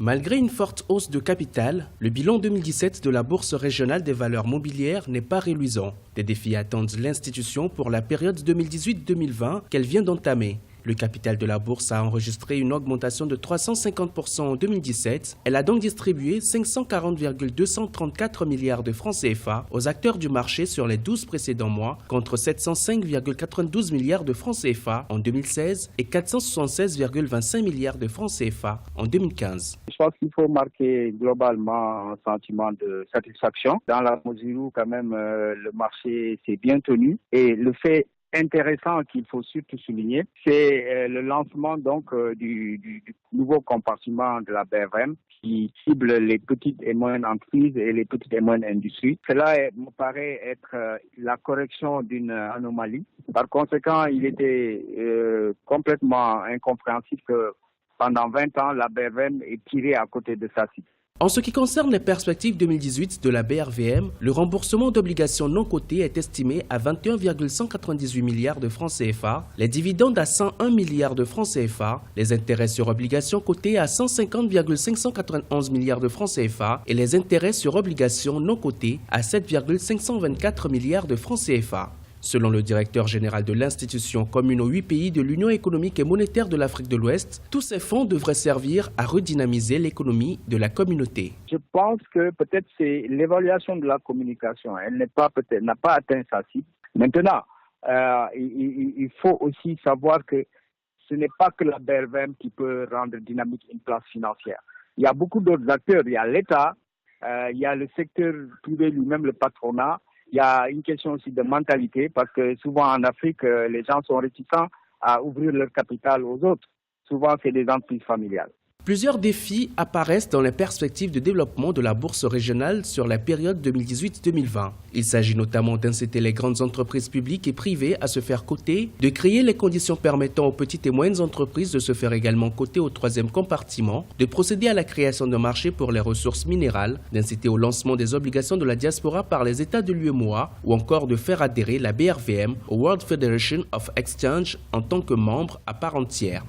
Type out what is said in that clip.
Malgré une forte hausse de capital, le bilan 2017 de la Bourse régionale des valeurs mobilières n'est pas reluisant. Des défis attendent l'institution pour la période 2018-2020 qu'elle vient d'entamer. Le capital de la bourse a enregistré une augmentation de 350% en 2017. Elle a donc distribué 540,234 milliards de francs CFA aux acteurs du marché sur les 12 précédents mois, contre 705,92 milliards de francs CFA en 2016 et 476,25 milliards de francs CFA en 2015. Je pense qu'il faut marquer globalement un sentiment de satisfaction dans la mesure où quand même le marché s'est bien tenu, et le fait intéressant qu'il faut surtout souligner, c'est le lancement du nouveau compartiment de la BRVM qui cible les petites et moyennes entreprises et les petites et moyennes industries. Cela me paraît être la correction d'une anomalie. Par conséquent, il était complètement incompréhensible que pendant 20 ans, la BRVM est tirée à côté de sa cible. En ce qui concerne les perspectives 2018 de la BRVM, le remboursement d'obligations non cotées est estimé à 21,198 milliards de francs CFA, les dividendes à 101 milliards de francs CFA, les intérêts sur obligations cotées à 150,591 milliards de francs CFA et les intérêts sur obligations non cotées à 7,524 milliards de francs CFA. Selon le directeur général de l'institution commune aux 8 pays de l'Union économique et monétaire de l'Afrique de l'Ouest, tous ces fonds devraient servir à redynamiser l'économie de la communauté. Je pense que peut-être c'est l'évaluation de la communication. Elle n'a pas atteint sa cible. Maintenant, il faut aussi savoir que ce n'est pas que la BRVM qui peut rendre dynamique une place financière. Il y a beaucoup d'autres acteurs. Il y a l'État, il y a le secteur privé lui-même, le patronat. Il y a une question aussi de mentalité, parce que souvent en Afrique, les gens sont réticents à ouvrir leur capital aux autres. Souvent, c'est des entreprises familiales. Plusieurs défis apparaissent dans les perspectives de développement de la bourse régionale sur la période 2018-2020. Il s'agit notamment d'inciter les grandes entreprises publiques et privées à se faire coter, de créer les conditions permettant aux petites et moyennes entreprises de se faire également coter au troisième compartiment, de procéder à la création d'un marché pour les ressources minérales, d'inciter au lancement des obligations de la diaspora par les États de l'UEMOA ou encore de faire adhérer la BRVM au World Federation of Exchange en tant que membre à part entière.